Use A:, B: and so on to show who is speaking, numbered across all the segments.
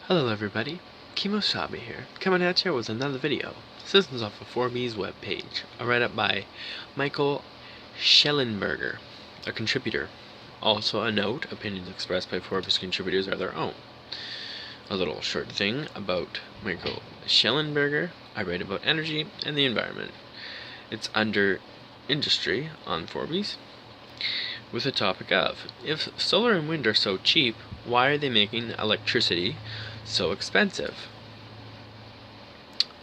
A: Hello everybody, Kemo Sabi here, coming at you with another video. This is off of Forbes webpage, a write-up by Michael Shellenberger, a contributor. Also a note, opinions expressed by Forbes contributors are their own. A little short thing about Michael Shellenberger. I write about energy and the environment. It's under industry on Forbes, with the topic of, if solar and wind are so cheap, why are they making electricity so expensive?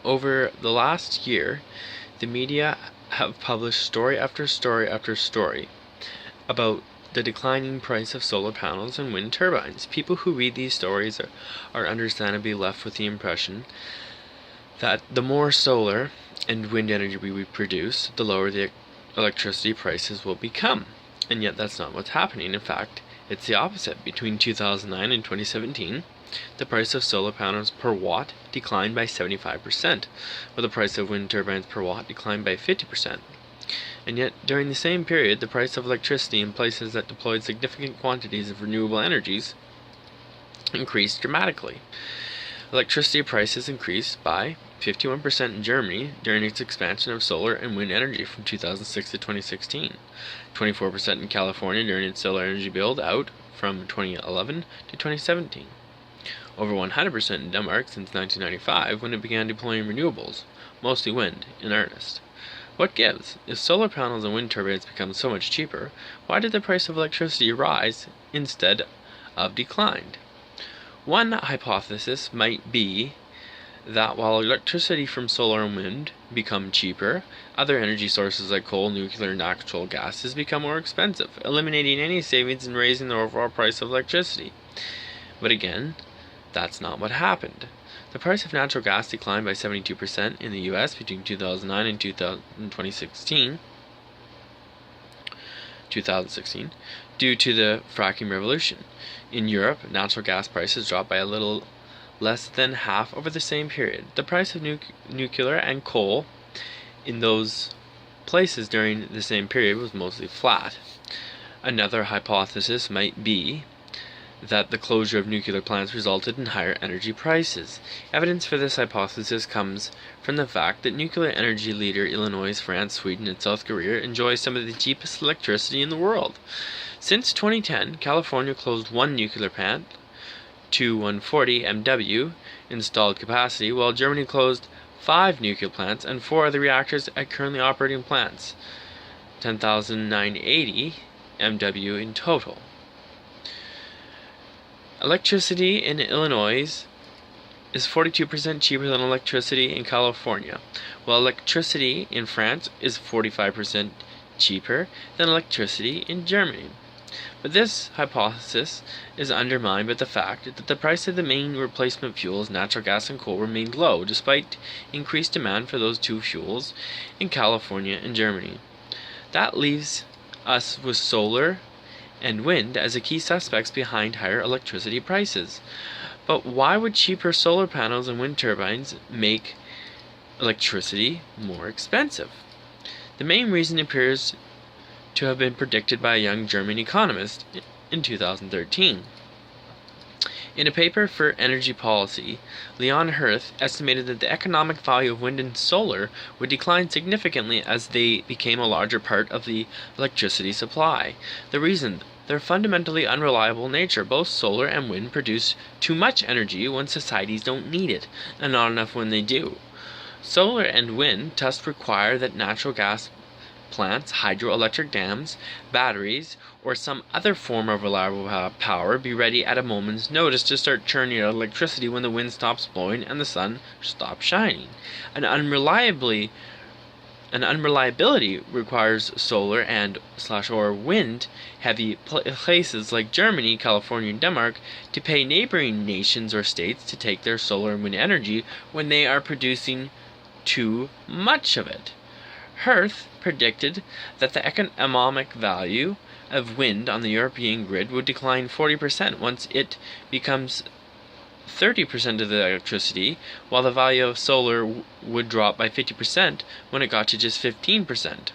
A: Over the last year, the media have published story after story after story about the declining price of solar panels and wind turbines. People who read these stories are understandably left with the impression that the more solar and wind energy we produce, the lower the electricity prices will become. And yet that's not what's happening. In fact, it's the opposite. Between 2009 and 2017, the price of solar panels per watt declined by 75%, while the price of wind turbines per watt declined by 50%. And yet, during the same period, the price of electricity in places that deployed significant quantities of renewable energies increased dramatically. Electricity prices increased by 51% in Germany during its expansion of solar and wind energy from 2006 to 2016, 24% in California during its solar energy build-out from 2011 to 2017, over 100% in Denmark since 1995 when it began deploying renewables, mostly wind, in earnest. What gives? If solar panels and wind turbines become so much cheaper, why did the price of electricity rise instead of declined? One hypothesis might be that while electricity from solar and wind become cheaper, other energy sources like coal, nuclear, and natural gases become more expensive, eliminating any savings and raising the overall price of electricity. But again, that's not what happened. The price of natural gas declined by 72% in the US between 2009 and 2016 due to the fracking revolution. In Europe, natural gas prices dropped by a little less than half over the same period. The price of nuclear and coal in those places during the same period was mostly flat. Another hypothesis might be that the closure of nuclear plants resulted in higher energy prices. Evidence for this hypothesis comes from the fact that nuclear energy leader Illinois, France, Sweden, and South Korea enjoy some of the cheapest electricity in the world. Since 2010, California closed one nuclear plant to 140 MW installed capacity, while Germany closed 5 nuclear plants and 4 other reactors at currently operating plants, 10,980 MW in total. Electricity in Illinois is 42% cheaper than electricity in California, while electricity in France is 45% cheaper than electricity in Germany. But this hypothesis is undermined by the fact that the price of the main replacement fuels, natural gas and coal, remained low despite increased demand for those two fuels in California and Germany. That leaves us with solar and wind as the key suspects behind higher electricity prices. But why would cheaper solar panels and wind turbines make electricity more expensive? The main reason appears to have been predicted by a young German economist in 2013. In a paper for Energy Policy, Leon Hirth estimated that the economic value of wind and solar would decline significantly as they became a larger part of the electricity supply. The reason: their fundamentally unreliable nature. Both solar and wind produce too much energy when societies don't need it, and not enough when they do. Solar and wind thus require that natural gas plants, hydroelectric dams, batteries, or some other form of reliable power be ready at a moment's notice to start churning out electricity when the wind stops blowing and the sun stops shining. An unreliability requires solar and/or wind heavy places like Germany, California, and Denmark to pay neighboring nations or states to take their solar and wind energy when they are producing too much of it. Hirth predicted that the economic value of wind on the European grid would decline 40% once it becomes 30% of the electricity, while the value of solar would drop by 50% when it got to just 15%.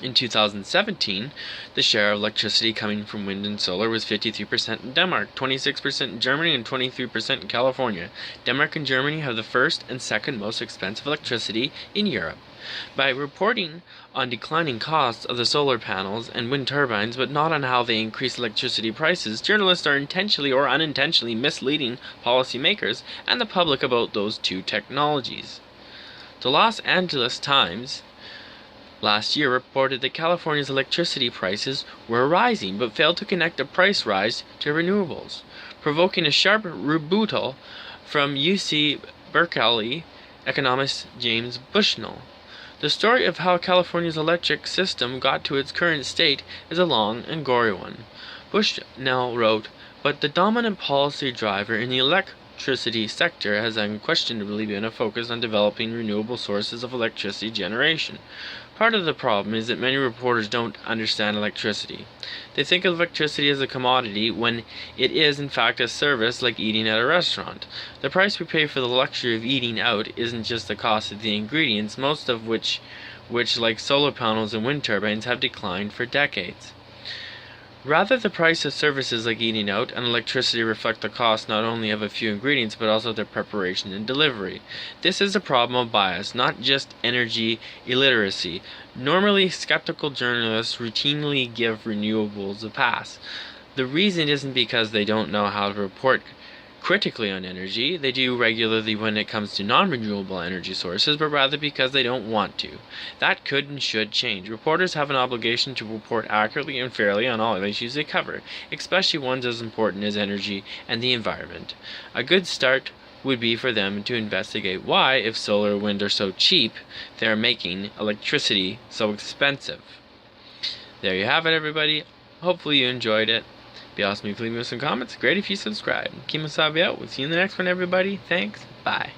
A: In 2017, the share of electricity coming from wind and solar was 53% in Denmark, 26% in Germany, and 23% in California. Denmark and Germany have the first and second most expensive electricity in Europe. By reporting on declining costs of the solar panels and wind turbines, but not on how they increase electricity prices, journalists are intentionally or unintentionally misleading policymakers and the public about those two technologies. The Los Angeles Times last year reported that California's electricity prices were rising, but failed to connect the price rise to renewables, provoking a sharp rebuttal from UC Berkeley economist James Bushnell. The story of how California's electric system got to its current state is a long and gory one. Bushnell wrote, "But the dominant policy driver in the electricity sector has unquestionably been a focus on developing renewable sources of electricity generation. Part of the problem is that many reporters don't understand electricity. They think of electricity as a commodity when it is in fact a service like eating at a restaurant. The price we pay for the luxury of eating out isn't just the cost of the ingredients, most of which like solar panels and wind turbines have declined for decades. Rather, the price of services like eating out and electricity reflect the cost not only of a few ingredients but also their preparation and delivery. This is a problem of bias, not just energy illiteracy. Normally, skeptical journalists routinely give renewables a pass. The reason isn't because they don't know how to report critically on energy. They do regularly when it comes to non-renewable energy sources, but rather because they don't want to. That could and should change. Reporters have an obligation to report accurately and fairly on all issues they cover, especially ones as important as energy and the environment. A good start would be for them to investigate why, if solar or wind are so cheap, they are making electricity so expensive." There you have it, everybody. Hopefully you enjoyed it. Be awesome if you leave me some comments. Great if you subscribe. Kemo, Sabi out. We'll see you in the next one, everybody. Thanks. Bye.